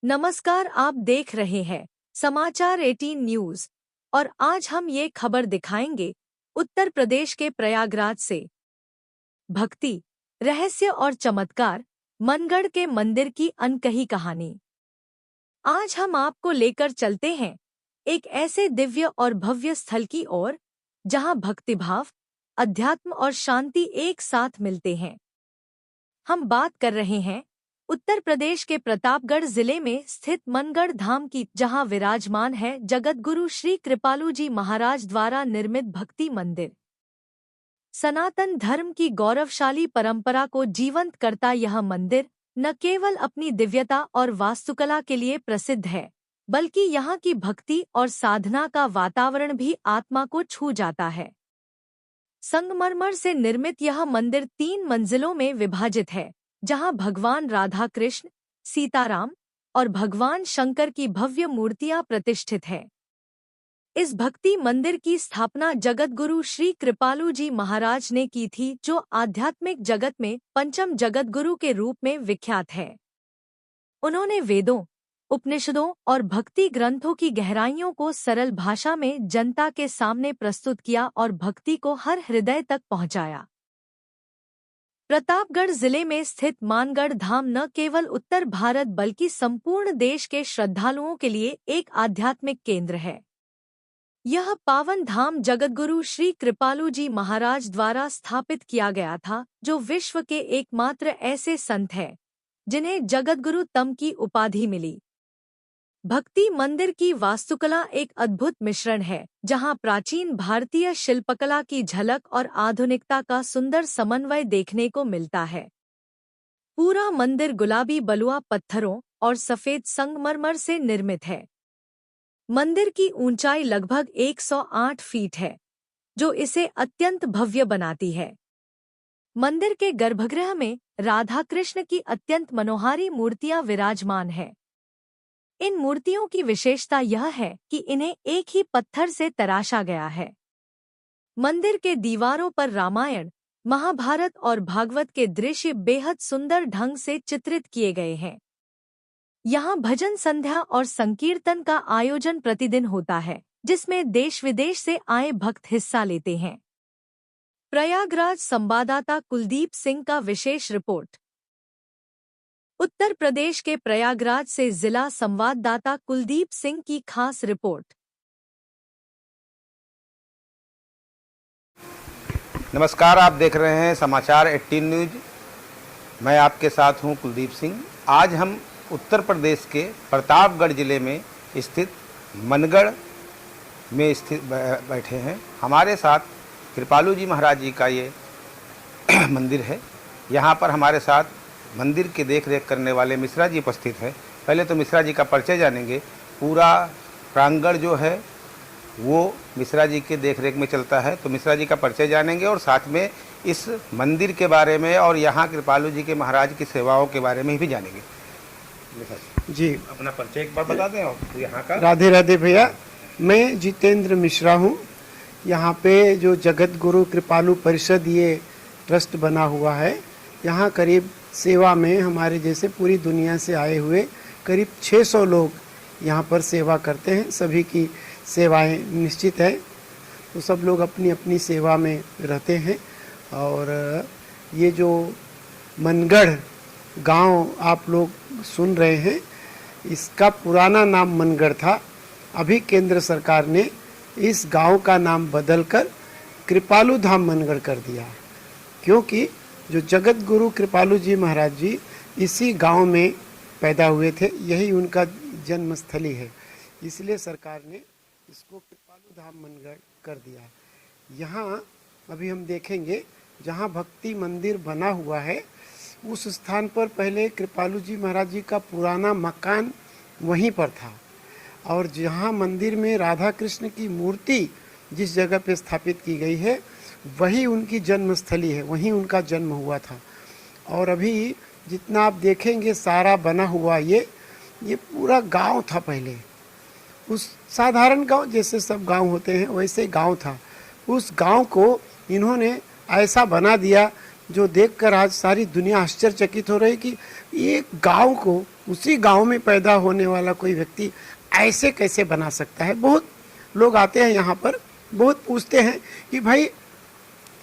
नमस्कार, आप देख रहे हैं समाचार 18 न्यूज और आज हम ये खबर दिखाएंगे उत्तर प्रदेश के प्रयागराज से। भक्ति, रहस्य और चमत्कार, मनगढ़ के मंदिर की अनकही कहानी। आज हम आपको लेकर चलते हैं एक ऐसे दिव्य और भव्य स्थल की ओर जहां भक्तिभाव, अध्यात्म और शांति एक साथ मिलते हैं। हम बात कर रहे हैं उत्तर प्रदेश के प्रतापगढ़ जिले में स्थित मनगढ़ धाम की, जहां विराजमान है जगतगुरु श्री कृपालु जी महाराज द्वारा निर्मित भक्ति मंदिर। सनातन धर्म की गौरवशाली परंपरा को जीवंत करता यह मंदिर न केवल अपनी दिव्यता और वास्तुकला के लिए प्रसिद्ध है, बल्कि यहाँ की भक्ति और साधना का वातावरण भी आत्मा को छू जाता है। संगमरमर से निर्मित यह मंदिर 3 मंजिलों में विभाजित है, जहां भगवान राधा कृष्ण, सीताराम और भगवान शंकर की भव्य मूर्तियां प्रतिष्ठित हैं। इस भक्ति मंदिर की स्थापना जगतगुरु श्री कृपालु जी महाराज ने की थी, जो आध्यात्मिक जगत में पंचम जगतगुरु के रूप में विख्यात है। उन्होंने वेदों, उपनिषदों और भक्ति ग्रंथों की गहराइयों को सरल भाषा में जनता के सामने प्रस्तुत किया और भक्ति को हर हृदय तक पहुंचाया। प्रतापगढ़ जिले में स्थित मानगढ़ धाम न केवल उत्तर भारत बल्कि संपूर्ण देश के श्रद्धालुओं के लिए एक आध्यात्मिक केंद्र है। यह पावन धाम जगतगुरु श्री कृपालु जी महाराज द्वारा स्थापित किया गया था, जो विश्व के एकमात्र ऐसे संत हैं जिन्हें जगतगुरु तम की उपाधि मिली। भक्ति मंदिर की वास्तुकला एक अद्भुत मिश्रण है, जहां प्राचीन भारतीय शिल्पकला की झलक और आधुनिकता का सुंदर समन्वय देखने को मिलता है। पूरा मंदिर गुलाबी बलुआ पत्थरों और सफेद संगमरमर से निर्मित है। मंदिर की ऊंचाई लगभग 108 फीट है, जो इसे अत्यंत भव्य बनाती है। मंदिर के गर्भगृह में राधा कृष्ण की अत्यंत मनोहारी मूर्तियां विराजमान है। इन मूर्तियों की विशेषता यह है कि इन्हें एक ही पत्थर से तराशा गया है। मंदिर के दीवारों पर रामायण, महाभारत और भागवत के दृश्य बेहद सुंदर ढंग से चित्रित किए गए हैं। यहाँ भजन संध्या और संकीर्तन का आयोजन प्रतिदिन होता है, जिसमें देश विदेश से आए भक्त हिस्सा लेते हैं। प्रयागराज संवाददाता कुलदीप सिंह का विशेष रिपोर्ट। उत्तर प्रदेश के प्रयागराज से जिला संवाददाता कुलदीप सिंह की खास रिपोर्ट। नमस्कार, आप देख रहे हैं समाचार 18 न्यूज। मैं आपके साथ हूं कुलदीप सिंह। आज हम उत्तर प्रदेश के प्रतापगढ़ जिले में स्थित मनगढ़ में स्थित बैठे हैं। हमारे साथ कृपालु जी महाराज जी का ये मंदिर है। यहाँ पर हमारे साथ मंदिर की देखरेख करने वाले मिश्रा जी उपस्थित हैं। पहले तो मिश्रा जी का परिचय जानेंगे। पूरा प्रांगण जो है वो मिश्रा जी के देखरेख में चलता है, तो मिश्रा जी का परिचय जानेंगे और साथ में इस मंदिर के बारे में और यहाँ कृपालु जी के महाराज की सेवाओं के बारे में भी जानेंगे। जी, अपना परिचय एक बार बता दें और यहाँ का। राधे राधे भैया, मैं जितेंद्र मिश्रा हूँ। यहाँ पे जो जगत गुरु कृपालु परिषद ये ट्रस्ट बना हुआ है, यहाँ करीब सेवा में हमारे जैसे पूरी दुनिया से आए हुए करीब 600 लोग यहाँ पर सेवा करते हैं। सभी की सेवाएं निश्चित है, तो सब लोग अपनी अपनी सेवा में रहते हैं। और ये जो मनगढ़ गांव आप लोग सुन रहे हैं, इसका पुराना नाम मनगढ़ था। अभी केंद्र सरकार ने इस गांव का नाम बदलकर कृपालु धाम मनगढ़ कर दिया, क्योंकि जो जगत गुरु कृपालु जी महाराज जी इसी गांव में पैदा हुए थे, यही उनका जन्मस्थली है। इसलिए सरकार ने इसको कृपालु धाम मनगढ़ कर दिया। यहाँ अभी हम देखेंगे जहाँ भक्ति मंदिर बना हुआ है, उस स्थान पर पहले कृपालु जी महाराज जी का पुराना मकान वहीं पर था। और जहाँ मंदिर में राधा कृष्ण की मूर्ति जिस जगह पे स्थापित की गई है, वही उनकी जन्मस्थली है, वहीं उनका जन्म हुआ था। और अभी जितना आप देखेंगे सारा बना हुआ ये पूरा गांव था। पहले उस साधारण गांव जैसे सब गांव होते हैं वैसे गांव था। उस गांव को इन्होंने ऐसा बना दिया जो देखकर आज सारी दुनिया आश्चर्यचकित हो रही कि एक गांव को, उसी गांव में पैदा होने वाला कोई व्यक्ति ऐसे कैसे बना सकता है। बहुत लोग आते हैं यहाँ पर, बहुत पूछते हैं कि भाई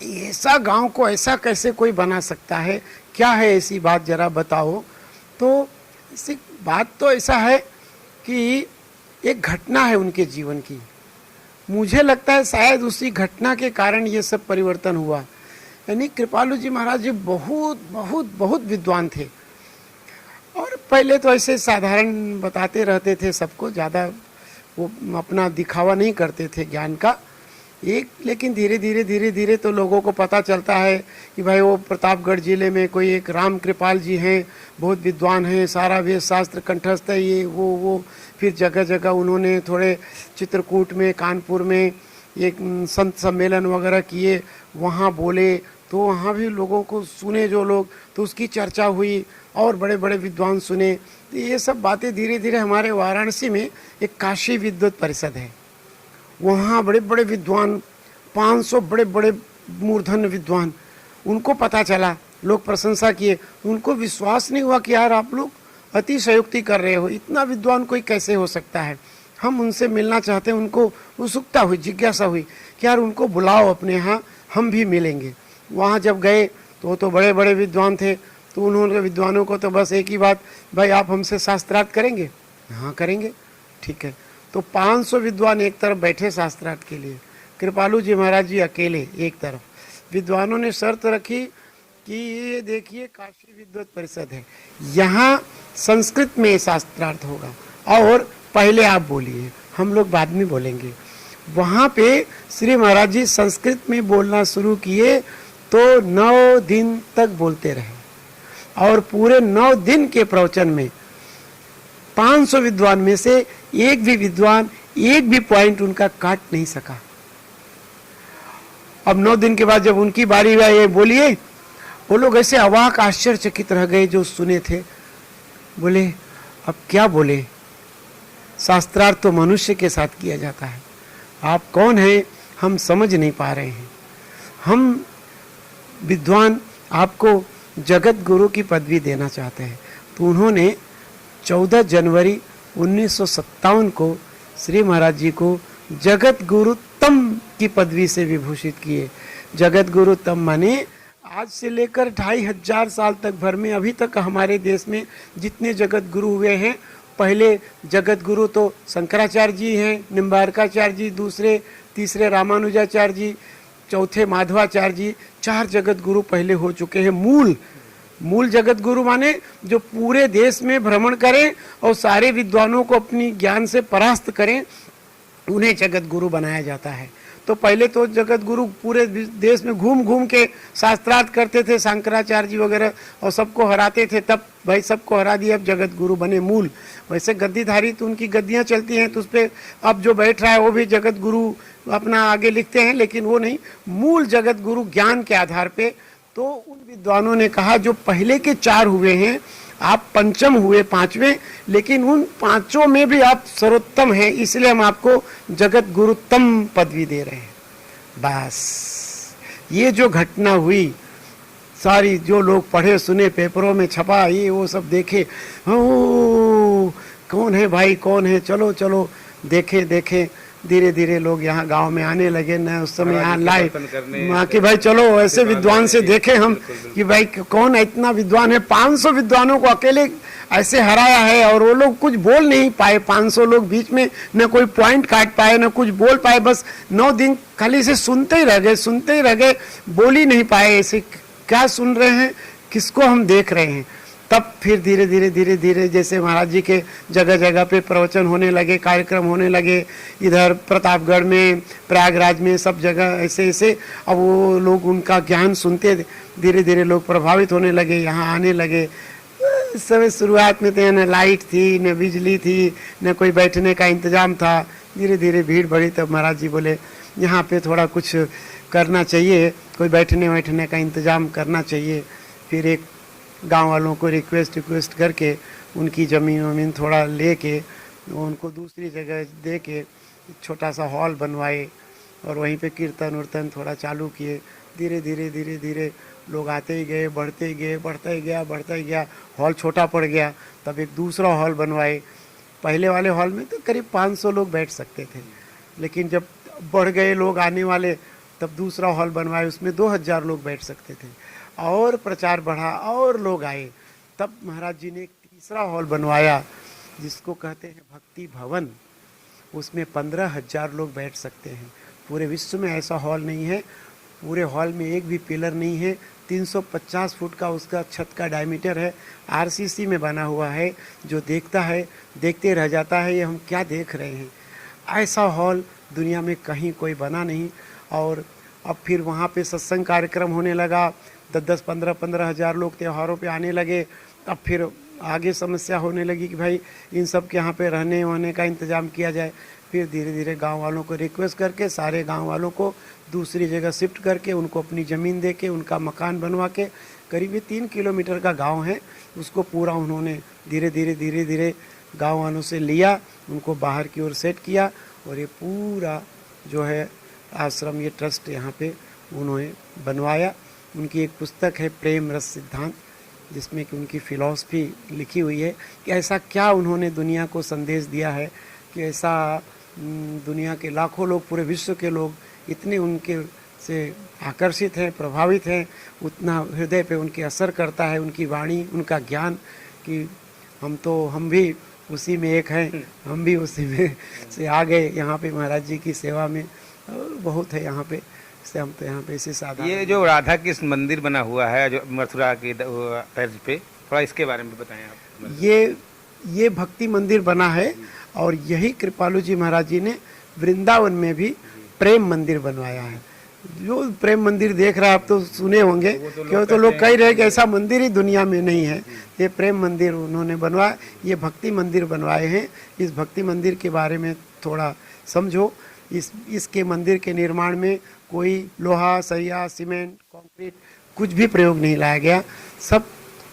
ऐसा गांव को ऐसा कैसे कोई बना सकता है, क्या है ऐसी बात, जरा बताओ। तो ऐसी बात तो ऐसा है कि एक घटना है उनके जीवन की। मुझे लगता है शायद उसी घटना के कारण ये सब परिवर्तन हुआ। यानी कृपालु जी महाराज जी बहुत बहुत बहुत विद्वान थे, और पहले तो ऐसे साधारण बताते रहते थे सबको, ज़्यादा वो अपना दिखावा नहीं करते थे ज्ञान का। लेकिन धीरे धीरे तो लोगों को पता चलता है कि भाई वो प्रतापगढ़ जिले में कोई एक राम कृपाल जी हैं, बहुत विद्वान हैं, सारा वेद शास्त्र कंठस्थ है, ये वो। फिर जगह जगह उन्होंने थोड़े चित्रकूट में, कानपुर में एक संत सम्मेलन वगैरह किए, वहाँ बोले, तो वहाँ भी लोगों को सुने जो लोग, तो उसकी चर्चा हुई और बड़े बड़े विद्वान सुने। तो ये सब बातें धीरे धीरे हमारे वाराणसी में एक काशी विद्वत परिषद है, वहाँ बड़े बड़े विद्वान, 500 बड़े बड़े मूर्धन्य विद्वान, उनको पता चला, लोग प्रशंसा किए। उनको विश्वास नहीं हुआ कि यार आप लोग अतिशयोक्ति कर रहे हो, इतना विद्वान कोई कैसे हो सकता है। हम उनसे मिलना चाहते हैं। उनको उत्सुकता हुई, जिज्ञासा हुई कि यार उनको बुलाओ अपने यहाँ, हम भी मिलेंगे। वहाँ जब गए तो बड़े बड़े विद्वान थे, तो उन्होंने विद्वानों को तो बस एक ही बात, भाई आप हमसे शास्त्रार्थ करेंगे? हाँ करेंगे, ठीक है। तो 500 विद्वान एक तरफ बैठे शास्त्रार्थ के लिए, कृपालु जी महाराज जी अकेले एक तरफ। विद्वानों ने शर्त रखी कि ये देखिए काशी विद्वत परिषद है, यहाँ संस्कृत में शास्त्रार्थ होगा, और पहले आप बोलिए, हम लोग बाद में बोलेंगे। वहाँ पे श्री महाराज जी संस्कृत में बोलना शुरू किए तो 9 दिन तक बोलते रहे, और पूरे 9 दिन के प्रवचन में 500 विद्वान में से एक भी विद्वान एक भी पॉइंट उनका काट नहीं सका। अब 9 दिन के बाद जब उनकी बारी आई, बोलिए, वो लोग ऐसे अवाक आश्चर्यचकित रह गए जो सुने थे। बोले अब क्या बोले, शास्त्रार्थ तो मनुष्य के साथ किया जाता है, आप कौन हैं हम समझ नहीं पा रहे हैं। हम विद्वान आपको जगत गुरु की पदवी देना चाहते हैं। तो उन्होंने 14 जनवरी 1957 को श्री महाराज जी को जगत गुरु तम की पदवी से विभूषित किए। जगत गुरु तम माने आज से लेकर 2500 साल तक भर में अभी तक हमारे देश में जितने जगत गुरु हुए हैं, पहले जगत गुरु तो शंकराचार्य जी हैं, निम्बारकाचार्य जी, दूसरे तीसरे रामानुजाचार्य जी, चौथे माधवाचार्य जी, 4 जगत गुरु पहले हो चुके हैं। मूल जगत गुरु माने जो पूरे देश में भ्रमण करें और सारे विद्वानों को अपनी ज्ञान से परास्त करें, उन्हें जगत गुरु बनाया जाता है। तो पहले तो जगत गुरु पूरे देश में घूम घूम के शास्त्रार्थ करते थे, शंकराचार्य जी वगैरह, और सबको हराते थे। तब भाई सबको हरा दिया, अब जगत गुरु बने मूल। वैसे गद्दीधारी तो उनकी गद्दियाँ चलती हैं, तो उस पर अब जो बैठ रहा है वो भी जगत गुरु अपना आगे लिखते हैं, लेकिन वो नहीं, मूल जगत गुरु ज्ञान के आधार पे। तो उन विद्वानों ने कहा जो पहले के 4 हुए हैं, आप पंचम हुए, 5वें, लेकिन उन 5 में भी आप सर्वोत्तम हैं, इसलिए हम आपको जगत गुरुतम पदवी दे रहे हैं। बस ये जो घटना हुई, सारी जो लोग पढ़े सुने, पेपरों में छपा, ये वो सब देखे, ओ कौन है भाई, कौन है, चलो चलो देखे धीरे धीरे लोग यहाँ गांव में आने लगे न। उस समय यहाँ लाए कि भाई चलो ऐसे विद्वान से देखे हम कि भाई कौन इतना विद्वान है। 500 विद्वानों को अकेले ऐसे हराया है, और वो लोग कुछ बोल नहीं पाए। 500 लोग बीच में न कोई पॉइंट काट पाए, न कुछ बोल पाए, बस 9 दिन खाली से सुनते ही रह गए, बोल ही नहीं पाए। ऐसे क्या सुन रहे हैं, किसको हम देख रहे हैं। तब फिर धीरे धीरे जैसे महाराज जी के जगह जगह पे प्रवचन होने लगे, कार्यक्रम होने लगे, इधर प्रतापगढ़ में, प्रयागराज में, सब जगह ऐसे। अब वो लोग उनका ज्ञान सुनते, धीरे धीरे लोग प्रभावित होने लगे, यहाँ आने लगे। इस समय शुरुआत में तो न लाइट थी, न बिजली थी, न कोई बैठने का इंतजाम था। धीरे धीरे भीड़ बढ़ी, तब महाराज जी बोले यहाँ पे थोड़ा कुछ करना चाहिए, कोई बैठने का इंतजाम करना चाहिए। फिर एक गांव वालों को रिक्वेस्ट करके उनकी ज़मीन थोड़ा लेके उनको दूसरी जगह दे के छोटा सा हॉल बनवाए, और वहीं पे कीर्तन उर्तन थोड़ा चालू किए। धीरे धीरे लोग आते ही गए, बढ़ते ही गए, बढ़ता ही गया, हॉल छोटा पड़ गया। तब एक दूसरा हॉल बनवाए। पहले वाले हॉल में तो करीब 500 लोग बैठ सकते थे, लेकिन जब बढ़ गए लोग आने वाले, तब दूसरा हॉल बनवाए, उसमें 2000 लोग बैठ सकते थे। और प्रचार बढ़ा और लोग आए, तब महाराज जी ने एक तीसरा हॉल बनवाया जिसको कहते हैं भक्ति भवन। उसमें 15,000 लोग बैठ सकते हैं। पूरे विश्व में ऐसा हॉल नहीं है। पूरे हॉल में एक भी पिलर नहीं है। 350 फुट का उसका छत का डायमीटर है। आरसीसी में बना हुआ है। जो देखता है देखते रह जाता है, ये हम क्या देख रहे हैं। ऐसा हॉल दुनिया में कहीं कोई बना नहीं। और अब फिर वहाँ पे सत्संग कार्यक्रम होने लगा। 10-10, 15-15 हज़ार लोग त्योहारों पे आने लगे। अब फिर आगे समस्या होने लगी कि भाई इन सब के यहाँ पे रहने वहने का इंतज़ाम किया जाए। फिर धीरे धीरे गांव वालों को रिक्वेस्ट करके सारे गांव वालों को दूसरी जगह शिफ्ट करके उनको अपनी ज़मीन दे के उनका मकान बनवा के, करीब 3 किलोमीटर का गांव है, उसको पूरा उन्होंने धीरे धीरे गांव वालों से लिया, उनको बाहर की ओर सेट किया। और ये पूरा जो है आश्रम, ये ट्रस्ट यहाँ पे उन्होंने बनवाया। उनकी एक पुस्तक है प्रेम रस सिद्धांत, जिसमें कि उनकी फ़िलॉसफी लिखी हुई है कि ऐसा क्या उन्होंने दुनिया को संदेश दिया है कि ऐसा दुनिया के लाखों लोग, पूरे विश्व के लोग इतने उनके से आकर्षित हैं, प्रभावित हैं, उतना हृदय पे उनके असर करता है उनकी वाणी, उनका ज्ञान, कि हम भी उसी में एक हैं, हम भी उसी में से आ गए यहाँ पे महाराज जी की सेवा में। और बहुत है यहाँ पे, से हम तो यहाँ पे इसी साधारण। ये जो राधा कृष्ण मंदिर बना हुआ है जो मथुरा की तर्ज पे, थोड़ा इसके बारे में बताएं आप। ये भक्ति मंदिर बना है और यही कृपालु जी महाराज जी ने वृंदावन में भी प्रेम मंदिर बनवाया है। जो प्रेम मंदिर देख रहा है आप तो सुने होंगे, क्यों तो लोग कह रहे हैं कि ऐसा मंदिर ही दुनिया में नहीं है। ये प्रेम मंदिर उन्होंने बनवाया, ये भक्ति मंदिर बनवाए हैं। इस भक्ति मंदिर के बारे में थोड़ा समझो। इसके मंदिर के निर्माण में कोई लोहा, सरिया, सीमेंट, कंक्रीट कुछ भी प्रयोग नहीं लाया गया। सब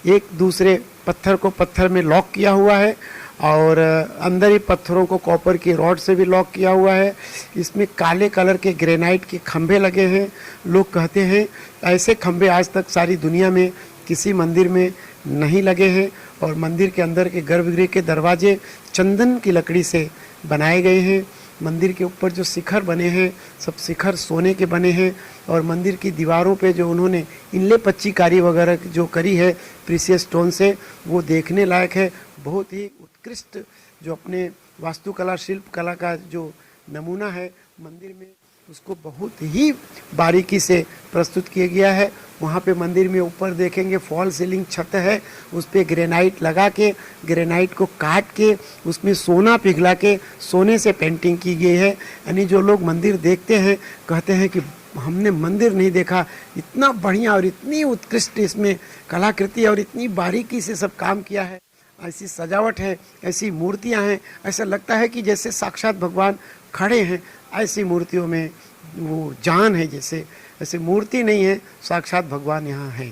एक दूसरे पत्थर को पत्थर में लॉक किया हुआ है और अंदर ही पत्थरों को कॉपर की रॉड से भी लॉक किया हुआ है। इसमें काले कलर के ग्रेनाइट के खंभे लगे हैं। लोग कहते हैं ऐसे खंभे आज तक सारी दुनिया में किसी मंदिर में नहीं लगे हैं। और मंदिर के अंदर के गर्भगृह के दरवाजे चंदन की लकड़ी से बनाए गए हैं। मंदिर के ऊपर जो शिखर बने हैं सब शिखर सोने के बने हैं। और मंदिर की दीवारों पे जो उन्होंने इनले पच्चीकारी वगैरह जो करी है प्रीशियस स्टोन से, वो देखने लायक है। बहुत ही उत्कृष्ट जो अपने वास्तुकला शिल्प कला का जो नमूना है मंदिर में, उसको बहुत ही बारीकी से प्रस्तुत किया गया है। वहाँ पे मंदिर में ऊपर देखेंगे फॉल सीलिंग छत है, उस पर ग्रेनाइट लगा के, ग्रेनाइट को काट के उसमें सोना पिघला के सोने से पेंटिंग की गई है। यानी जो लोग मंदिर देखते हैं कहते हैं कि हमने मंदिर नहीं देखा, इतना बढ़िया और इतनी उत्कृष्ट इसमें कलाकृति और इतनी बारीकी से सब काम किया है। ऐसी सजावट है, ऐसी मूर्तियां हैं, ऐसा लगता है कि जैसे साक्षात भगवान खड़े हैं। ऐसी मूर्तियों में वो जान है, जैसे ऐसे मूर्ति नहीं है, साक्षात भगवान यहाँ है।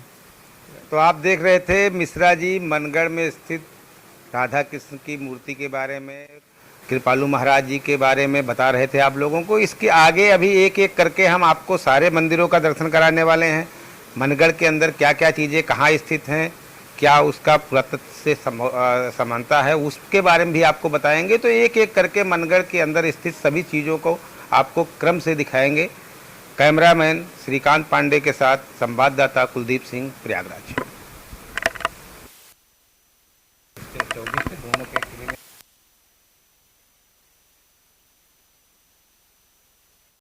तो आप देख रहे थे मिश्रा जी मनगढ़ में स्थित राधा कृष्ण की मूर्ति के बारे में, कृपालु महाराज जी के बारे में बता रहे थे आप लोगों को। इसके आगे अभी एक एक करके हम आपको सारे मंदिरों का दर्शन कराने वाले हैं। मनगढ़ के अंदर क्या क्या चीज़ें कहाँ स्थित हैं, क्या उसका पुरातत्व से समानता है, उसके बारे में भी आपको बताएंगे। तो एक एक करके मनगढ़ के अंदर स्थित सभी चीज़ों को आपको क्रम से दिखाएंगे। कैमरामैन श्रीकांत पांडे के साथ संवाददाता कुलदीप सिंह, प्रयागराज।